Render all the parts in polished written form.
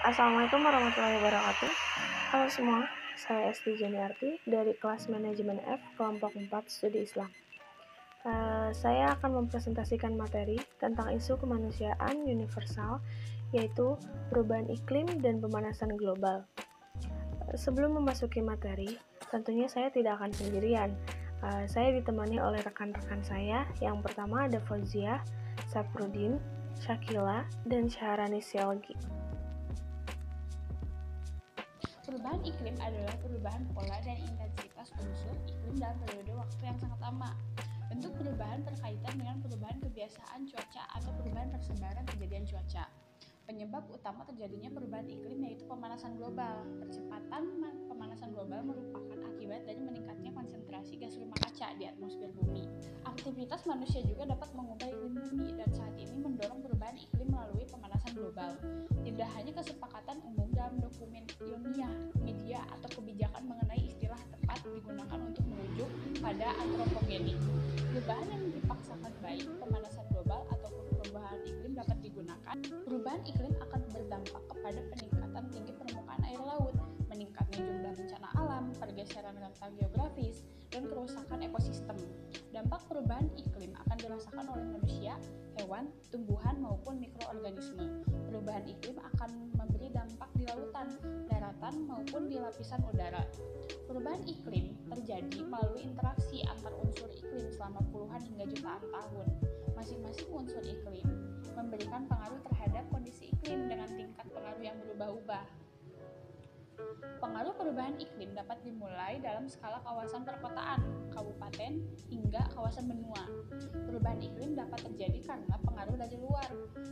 Assalamualaikum warahmatullahi wabarakatuh. Halo semua, saya Esti Janiarti dari kelas Manajemen F kelompok 4 Studi Islam. Saya akan mempresentasikan materi tentang isu kemanusiaan universal, yaitu perubahan iklim dan pemanasan global. Sebelum memasuki materi, tentunya saya tidak akan sendirian. Saya ditemani oleh rekan-rekan saya. Yang pertama ada Fauziah, Saprudin, Syakila, dan Syahrani Sialgi. Perubahan iklim adalah perubahan pola dan intensitas unsur iklim dalam periode waktu yang sangat lama. Bentuk perubahan berkaitan dengan perubahan kebiasaan cuaca atau perubahan persebaran kejadian cuaca. Penyebab utama terjadinya perubahan iklim yaitu pemanasan global. Percepatan pemanasan global merupakan akibat dari meningkatnya konsentrasi gas rumah kaca di atmosfer bumi. Aktivitas manusia juga dapat mengubah iklim bumi dan saat ini mendorong perubahan iklim melalui pemanasan global. Tidak hanya kesepakatan umum dalam dokumen ilmiah, media, atau kebijakan mengenai istilah tepat digunakan untuk merujuk pada antropogenik. Perubahan yang dipaksakan baik pemanasan global ataupun perubahan iklim dapat digunakan. Perubahan iklim akan berdampak kepada peningkatan tinggi permukaan air laut, meningkatnya jumlah bencana alam, pergeseran rentang geografis, dan kerusakan ekosistem. Dampak perubahan iklim akan dirasakan oleh manusia, hewan, tumbuhan, maupun mikroorganisme. Perubahan iklim akan memberi dampak di lautan, daratan, maupun di lapisan udara. Perubahan iklim terjadi melalui interaksi antar unsur iklim selama puluhan hingga jutaan tahun. Masing-masing unsur iklim memberikan pengaruh terhadap kondisi iklim dengan tingkat pengaruh yang berubah-ubah. Pengaruh perubahan iklim dapat dimulai dalam skala kawasan perkotaan, kabupaten, hingga kawasan benua. Perubahan iklim dapat terjadi karena pengaruh dari luar,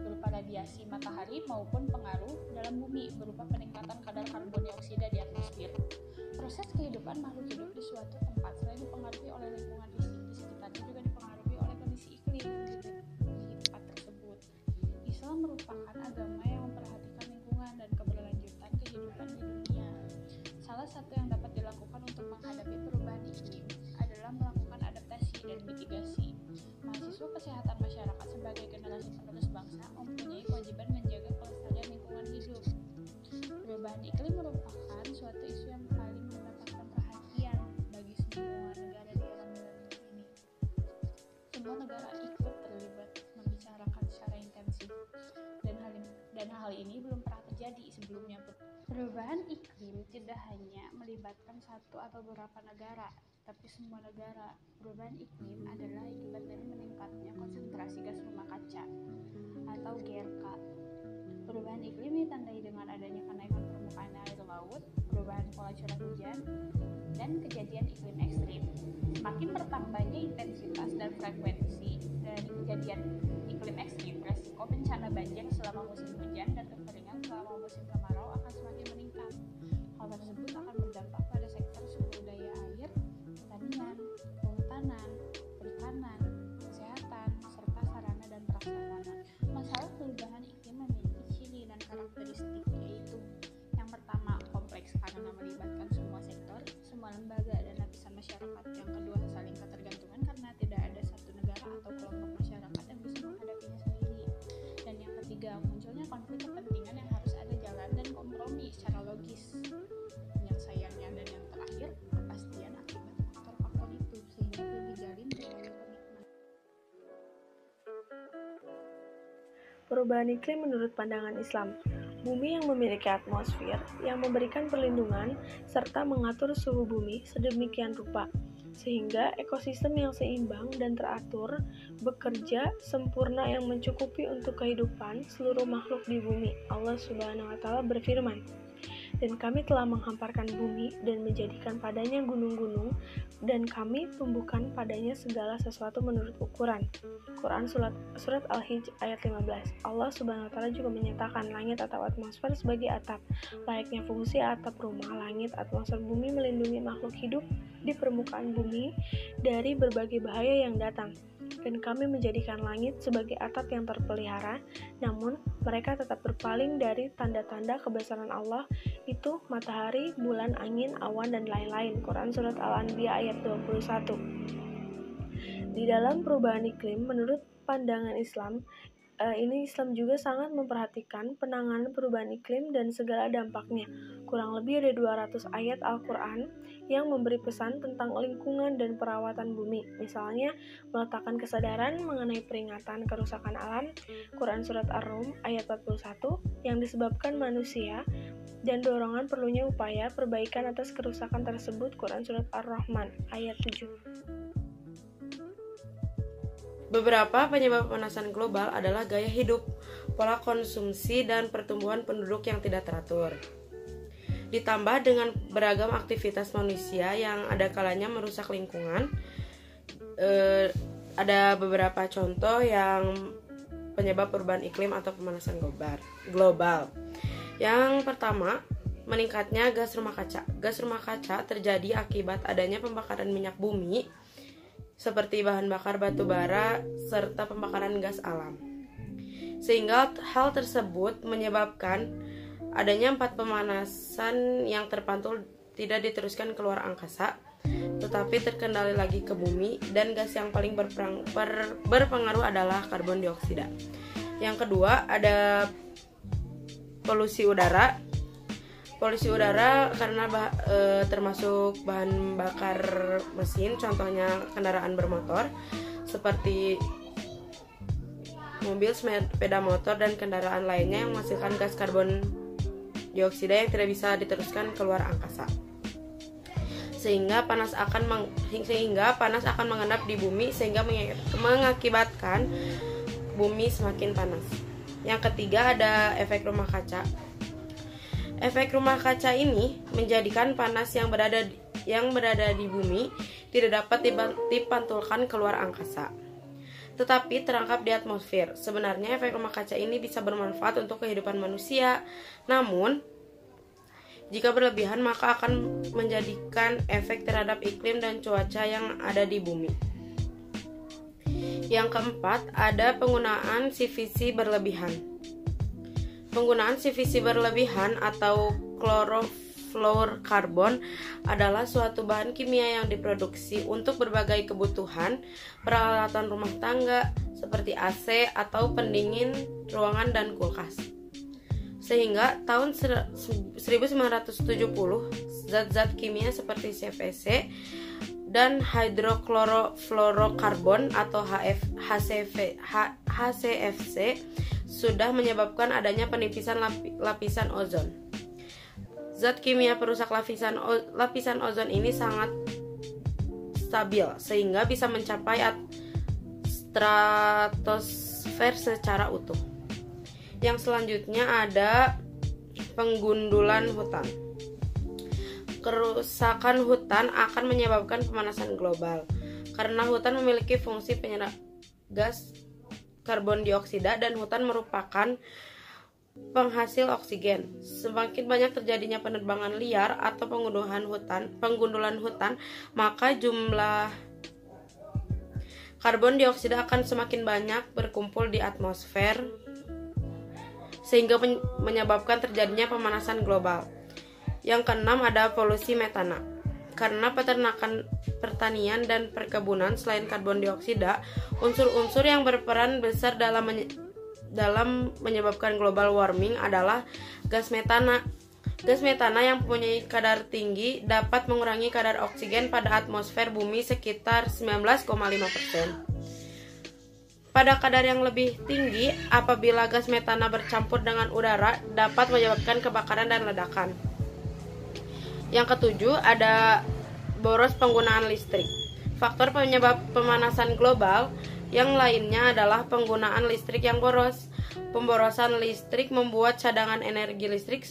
berupa radiasi matahari maupun pengaruh dalam bumi, berupa peningkatan kadar karbon dioksida di atmosfer. Proses kehidupan makhluk hidup di suatu tempat selain dipengaruhi oleh lingkungan fisik di sekitarnya juga dipengaruhi oleh kondisi iklim di tempat tersebut. Islam merupakan agama yang memperhatikan lingkungan dan keberlanjutan kehidupan di dunia. Salah satu yang dapat dilakukan untuk menghadapi perubahan iklim adalah melakukan adaptasi dan mitigasi. Mahasiswa kesehatan masyarakat sebagai generasi penerus bangsa mempunyai kewajiban menjaga kelestarian lingkungan hidup. Perubahan iklim merupakan suatu isu yang paling mendapatkan perhatian bagi semua negara di era milenium ini. Semua negara ikut terlibat membicarakan secara intensif dan hal ini belum pernah terjadi sebelumnya. Perubahan iklim tidak hanya melibatkan satu atau beberapa negara, tapi semua negara. Perubahan iklim adalah akibat dari meningkatnya konsentrasi gas rumah kaca atau GRK. Perubahan iklim ditandai dengan adanya kenaikan permukaan air laut, perubahan pola curah hujan, dan kejadian iklim ekstrim. Semakin bertambahnya intensitas dan frekuensi dari kejadian iklim ekstrim, resiko bencana banjir selama musim hujan dan kekeringan selama musim kemarau akan semakin meningkat. Hal tersebut akan berdampak pada sektor sumber daya air, pertanian, kehutanan, perikanan, kesehatan, serta sarana dan prasarana. Masalah perubahan iklim memiliki ciri dan karakteristik, yaitu yang pertama, kompleks karena melibatkan semua sektor, semua lembaga, dan lapisan masyarakat. Yang kedua, saling ketergantungan karena tidak ada satu negara atau kelompok masyarakat yang bisa menghadapinya sendiri. Dan yang ketiga, munculnya konflik kepentingan yang harus ada jalan dan kompromi secara logis. Penyelesaiannya dan yang terakhir, kepastian akibat faktor-faktor itu sehingga belum dijalin melalui komitmen. Perubahan iklim menurut pandangan Islam. Bumi yang memiliki atmosfer yang memberikan perlindungan serta mengatur suhu bumi sedemikian rupa sehingga ekosistem yang seimbang dan teratur bekerja sempurna yang mencukupi untuk kehidupan seluruh makhluk di bumi. Allah Subhanahu wa taala berfirman, "Dan kami telah menghamparkan bumi dan menjadikan padanya gunung-gunung, dan kami tumbuhkan padanya segala sesuatu menurut ukuran." Quran Surat Al-Hijr ayat 15. Allah Subhanahu wa taala juga menyatakan langit atau atmosfer sebagai atap. Layaknya fungsi atap rumah, langit atmosfer bumi melindungi makhluk hidup di permukaan bumi dari berbagai bahaya yang datang. Dan kami menjadikan langit sebagai atap yang terpelihara, namun mereka tetap berpaling dari tanda-tanda kebesaran Allah, itu matahari, bulan, angin, awan, dan lain-lain. Quran Surat Al-Anbiya ayat 21. Di dalam perubahan iklim, menurut pandangan Islam, Ini Islam juga sangat memperhatikan penanganan perubahan iklim dan segala dampaknya. Kurang lebih ada 200 ayat Al-Quran yang memberi pesan tentang lingkungan dan perawatan bumi. Misalnya, meletakkan kesadaran mengenai peringatan kerusakan alam, Quran Surat Ar-Rum ayat 41, yang disebabkan manusia, dan dorongan perlunya upaya perbaikan atas kerusakan tersebut, Quran Surat Ar-Rahman ayat 7. Beberapa penyebab pemanasan global adalah gaya hidup, pola konsumsi, dan pertumbuhan penduduk yang tidak teratur. Ditambah dengan beragam aktivitas manusia yang ada kalanya merusak lingkungan. Ada beberapa contoh yang penyebab perubahan iklim atau pemanasan global. Yang pertama, meningkatnya gas rumah kaca. Gas rumah kaca terjadi akibat adanya pembakaran minyak bumi seperti bahan bakar batu bara serta pembakaran gas alam. Sehingga hal tersebut menyebabkan adanya 4 pemanasan yang terpantul tidak diteruskan keluar angkasa, tetapi terkendali lagi ke bumi, dan gas yang paling berpengaruh adalah karbon dioksida. Yang kedua, ada polusi udara. Polusi udara karena termasuk bahan bakar mesin, contohnya kendaraan bermotor seperti mobil, sepeda motor, dan kendaraan lainnya yang menghasilkan gas karbon dioksida yang tidak bisa diteruskan keluar angkasa. Sehingga panas akan mengendap di bumi sehingga mengakibatkan bumi semakin panas. Yang ketiga, ada efek rumah kaca. Efek rumah kaca ini menjadikan panas yang berada di bumi tidak dapat dipantulkan keluar angkasa, tetapi terangkap di atmosfer. Sebenarnya efek rumah kaca ini bisa bermanfaat untuk kehidupan manusia, namun jika berlebihan maka akan menjadikan efek terhadap iklim dan cuaca yang ada di bumi. Yang keempat, ada penggunaan CFC berlebihan. Penggunaan CFC berlebihan atau chlorofluorokarbon adalah suatu bahan kimia yang diproduksi untuk berbagai kebutuhan peralatan rumah tangga seperti AC atau pendingin ruangan dan kulkas. Sehingga tahun 1970 zat-zat kimia seperti CFC dan hidroklorofluorokarbon atau HCFC sudah menyebabkan adanya penipisan lapisan ozon. Zat kimia perusak lapisan ozon ini sangat stabil sehingga bisa mencapai stratosfer secara utuh. Yang selanjutnya ada penggundulan hutan. Kerusakan hutan akan menyebabkan pemanasan global karena hutan memiliki fungsi penyerap gas karbon dioksida dan hutan merupakan penghasil oksigen. Semakin banyak terjadinya penebangan liar atau penggundulan hutan, maka jumlah karbon dioksida akan semakin banyak berkumpul di atmosfer sehingga menyebabkan terjadinya pemanasan global. Yang keenam, ada polusi metana. Karena peternakan, pertanian, dan perkebunan, selain karbon dioksida, unsur-unsur yang berperan besar dalam menyebabkan global warming adalah gas metana. Gas metana yang mempunyai kadar tinggi dapat mengurangi kadar oksigen pada atmosfer bumi sekitar 19,5%. Pada kadar yang lebih tinggi, apabila gas metana bercampur dengan udara, dapat menyebabkan kebakaran dan ledakan. Yang ketujuh, ada boros penggunaan listrik. Faktor penyebab pemanasan global yang lainnya adalah penggunaan listrik yang boros. Pemborosan listrik membuat cadangan energi listrik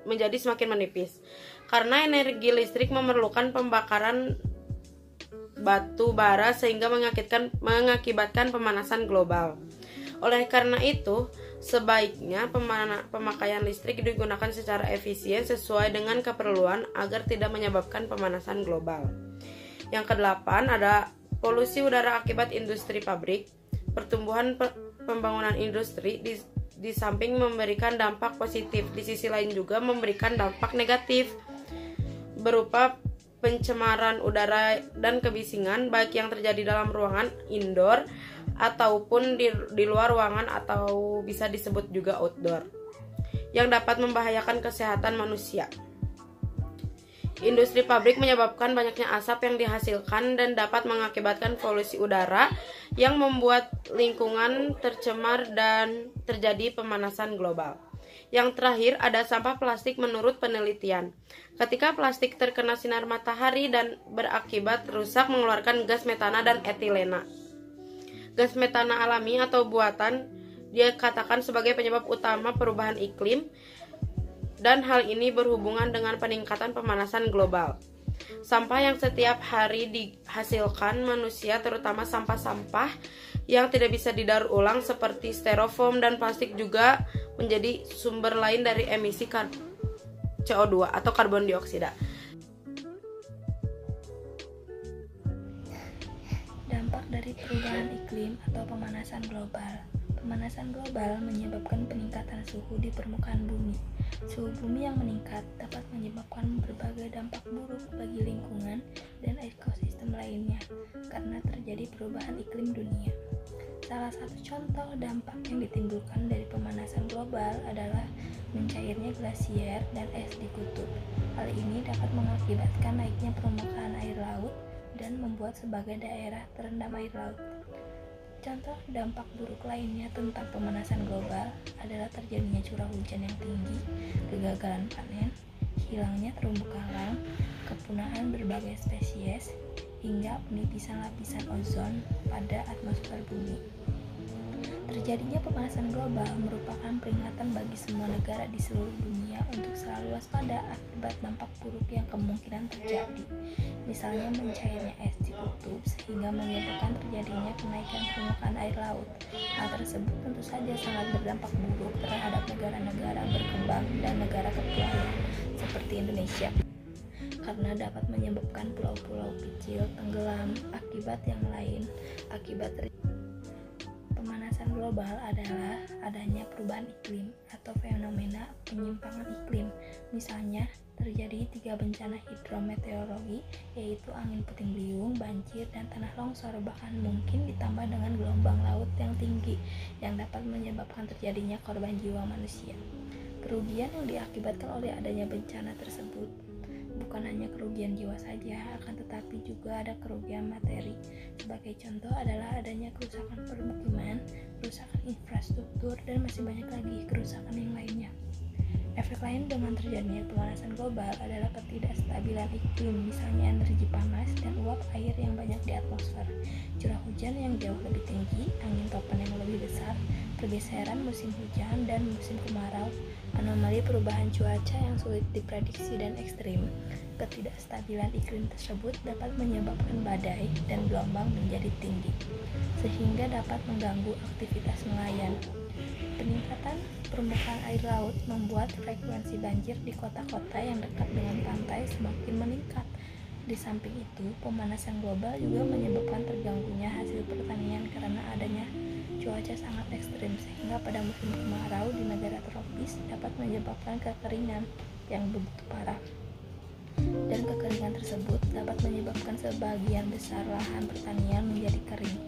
menjadi semakin menipis. Karena energi listrik memerlukan pembakaran batu bara sehingga mengakibatkan pemanasan global. Oleh karena itu, sebaiknya pemakaian listrik digunakan secara efisien sesuai dengan keperluan agar tidak menyebabkan pemanasan global. Yang kedelapan, ada polusi udara akibat industri pabrik. Pertumbuhan pembangunan industri di samping memberikan dampak positif, di sisi lain juga memberikan dampak negatif berupa pencemaran udara dan kebisingan baik yang terjadi dalam ruangan indoor ataupun di luar ruangan atau bisa disebut juga outdoor, yang dapat membahayakan kesehatan manusia. Industri pabrik menyebabkan banyaknya asap yang dihasilkan dan dapat mengakibatkan polusi udara yang membuat lingkungan tercemar dan terjadi pemanasan global. Yang terakhir ada sampah plastik menurut penelitian. Ketika plastik terkena sinar matahari dan berakibat rusak mengeluarkan gas metana dan etilena. Gas metana alami atau buatan dikatakan sebagai penyebab utama perubahan iklim, dan hal ini berhubungan dengan peningkatan pemanasan global. Sampah yang setiap hari dihasilkan manusia, terutama sampah-sampah yang tidak bisa didaur ulang seperti styrofoam dan plastik, juga menjadi sumber lain dari emisi CO2 atau karbon dioksida. Dampak dari perubahan iklim atau pemanasan global. Pemanasan global menyebabkan peningkatan suhu di permukaan bumi. Suhu bumi yang meningkat dapat menyebabkan berbagai dampak buruk bagi lingkungan dan ekosistem lainnya karena terjadi perubahan iklim dunia. Salah satu contoh dampak yang ditimbulkan dari pemanasan global adalah mencairnya glasier dan es di kutub. Hal ini dapat mengakibatkan naiknya permukaan air laut dan membuat sebagai daerah terendam air laut. Contoh dampak buruk lainnya tentang pemanasan global adalah terjadinya curah hujan yang tinggi, kegagalan panen, hilangnya terumbu karang, kepunahan berbagai spesies, hingga penipisan lapisan ozon pada atmosfer bumi. Terjadinya pemanasan global merupakan peringatan bagi semua negara di seluruh dunia untuk selalu waspada akibat dampak buruk yang kemungkinan terjadi. Misalnya mencairnya es di kutub sehingga menyebabkan terjadinya kenaikan permukaan air laut. Hal tersebut tentu saja sangat berdampak buruk terhadap negara-negara berkembang dan negara kepulauan seperti Indonesia, karena dapat menyebabkan pulau-pulau kecil tenggelam. Akibat yang lain akibat pemanasan global adalah adanya perubahan iklim atau fenomena penyimpangan iklim. Misalnya, terjadi 3 bencana hidrometeorologi, yaitu angin puting beliung, banjir, dan tanah longsor, bahkan mungkin ditambah dengan gelombang laut yang tinggi yang dapat menyebabkan terjadinya korban jiwa manusia. Kerugian yang diakibatkan oleh adanya bencana tersebut bukan hanya kerugian jiwa saja, akan tetapi juga ada kerugian materi. Sebagai contoh adalah adanya kerusakan permukiman, kerusakan infrastruktur, dan masih banyak lagi kerusakan yang lainnya. Efek lain dengan terjadinya pemanasan global adalah ketidakstabilan iklim, misalnya energi panas dan uap air yang banyak di atmosfer, curah hujan yang jauh lebih tinggi, angin topan yang lebih besar, pergeseran musim hujan dan musim kemarau, anomali perubahan cuaca yang sulit diprediksi dan ekstrim. Ketidakstabilan iklim tersebut dapat menyebabkan badai dan gelombang menjadi tinggi, sehingga dapat mengganggu aktivitas nelayan. Peningkatan permukaan air laut membuat frekuensi banjir di kota-kota yang dekat dengan pantai semakin meningkat. Di samping itu, pemanasan global juga menyebabkan terganggunya hasil pertanian karena adanya cuaca sangat ekstrim, sehingga pada musim kemarau di negara tropis dapat menyebabkan kekeringan yang begitu parah. Dan kekeringan tersebut dapat menyebabkan sebagian besar lahan pertanian menjadi kering.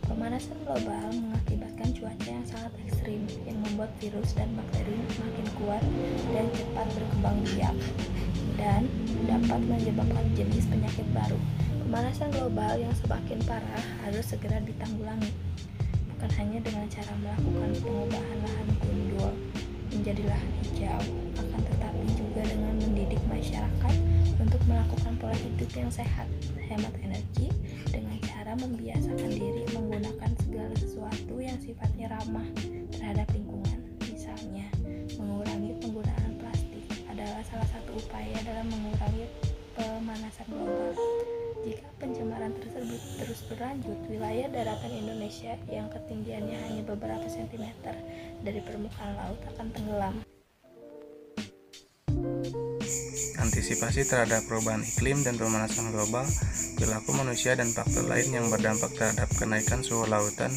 Pemanasan global mengakibatkan cuaca yang sangat ekstrim yang membuat virus dan bakteri makin kuat dan cepat berkembang biak dan dapat menyebabkan jenis penyakit baru. Pemanasan global yang semakin parah harus segera ditanggulangi, bukan hanya dengan cara melakukan pengubahan lahan gundul menjadi lahan hijau, akan tetapi juga dengan mendidik masyarakat untuk melakukan pola hidup yang sehat, hemat energi, dengan cara membiasakan diri menggunakan segala sesuatu yang sifatnya ramah terhadap lingkungan. Misalnya, mengurangi penggunaan plastik adalah salah satu upaya dalam mengurangi pemanasan global. Jika pencemaran tersebut terus berlanjut, wilayah daratan Indonesia yang ketinggiannya hanya beberapa sentimeter dari permukaan laut akan tenggelam. Antisipasi terhadap perubahan iklim dan pemanasan global, perilaku manusia dan faktor lain yang berdampak terhadap kenaikan suhu lautan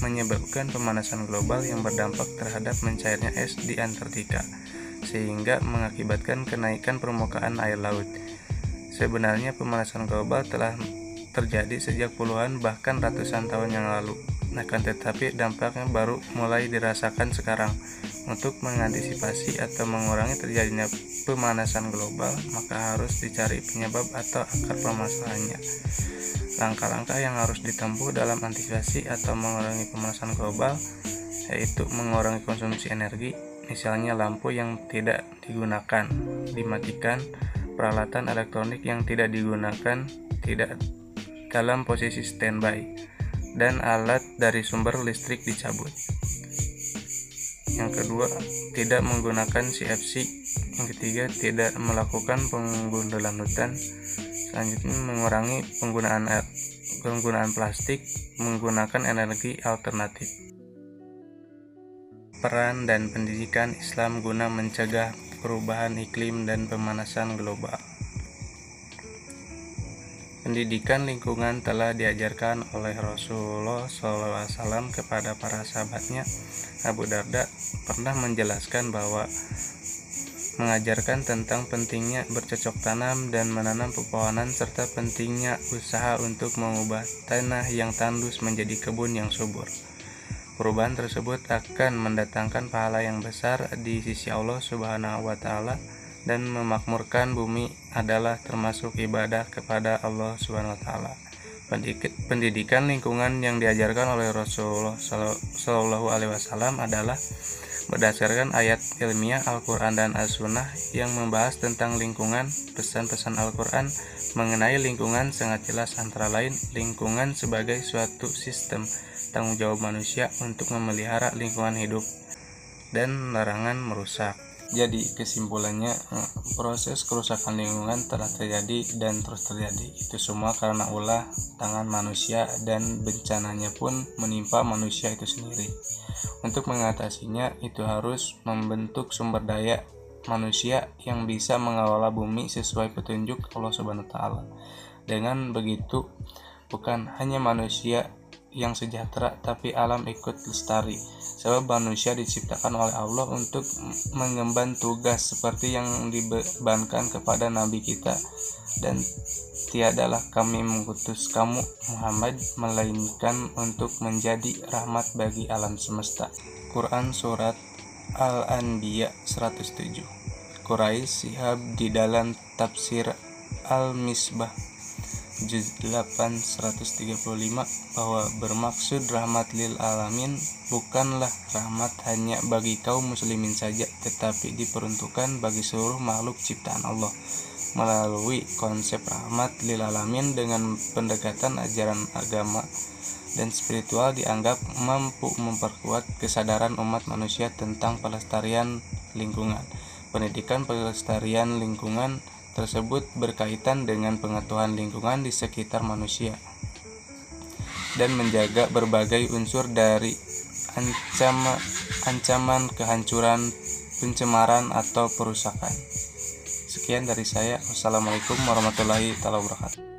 menyebabkan pemanasan global yang berdampak terhadap mencairnya es di Antartika, sehingga mengakibatkan kenaikan permukaan air laut. Sebenarnya pemanasan global telah terjadi sejak puluhan bahkan ratusan tahun yang lalu. Akan tetapi dampaknya baru mulai dirasakan sekarang. Untuk mengantisipasi atau mengurangi terjadinya pemanasan global, maka harus dicari penyebab atau akar permasalahannya. Langkah-langkah yang harus ditempuh dalam antisipasi atau mengurangi pemanasan global yaitu mengurangi konsumsi energi, misalnya lampu yang tidak digunakan, dimatikan, peralatan elektronik yang tidak digunakan tidak dalam posisi standby, dan alat dari sumber listrik dicabut. Yang kedua, tidak menggunakan CFC. Yang ketiga, tidak melakukan penggundulan hutan. Selanjutnya, mengurangi penggunaan plastik, menggunakan energi alternatif. Peran dan pendidikan Islam guna mencegah perubahan iklim dan pemanasan global. Pendidikan lingkungan telah diajarkan oleh Rasulullah SAW kepada para sahabatnya. Abu Darda pernah menjelaskan bahwa mengajarkan tentang pentingnya bercocok tanam dan menanam pepohonan serta pentingnya usaha untuk mengubah tanah yang tandus menjadi kebun yang subur. Perubahan tersebut akan mendatangkan pahala yang besar di sisi Allah Subhanahu wa Ta'ala, dan memakmurkan bumi adalah termasuk ibadah kepada Allah Subhanahu wa Ta'ala. Pendidikan lingkungan yang diajarkan oleh Rasulullah Shallallahu Alaihi Wasallam adalah berdasarkan ayat ilmiah Al-Quran dan As-Sunnah yang membahas tentang lingkungan. Pesan-pesan Al-Quran mengenai lingkungan sangat jelas, antara lain lingkungan sebagai suatu sistem tanggung jawab manusia untuk memelihara lingkungan hidup dan larangan merusak. Jadi kesimpulannya, proses kerusakan lingkungan telah terjadi dan terus terjadi. Itu semua karena ulah tangan manusia, dan bencananya pun menimpa manusia itu sendiri. Untuk mengatasinya, itu harus membentuk sumber daya manusia yang bisa mengelola bumi sesuai petunjuk Allah Subhanahu wa Ta'ala. Dengan begitu, bukan hanya manusia yang sejahtera, tapi alam ikut lestari. Sebab manusia diciptakan oleh Allah untuk mengemban tugas seperti yang dibebankan kepada Nabi kita, dan tiadalah kami mengutus kamu Muhammad melainkan untuk menjadi rahmat bagi alam semesta. Quran Surat Al-Anbiya 107. Quraisy Shihab di dalam tafsir Al-Misbah Juz 8 135 bahwa bermaksud rahmat lil alamin bukanlah rahmat hanya bagi kaum muslimin saja, tetapi diperuntukkan bagi seluruh makhluk ciptaan Allah. Melalui konsep rahmat lil alamin dengan pendekatan ajaran agama dan spiritual dianggap mampu memperkuat kesadaran umat manusia tentang pelestarian lingkungan. Pendidikan pelestarian lingkungan tersebut berkaitan dengan pengetahuan lingkungan di sekitar manusia dan menjaga berbagai unsur dari ancaman kehancuran, pencemaran, atau perusakan. Sekian dari saya. Wassalamualaikum warahmatullahi wabarakatuh.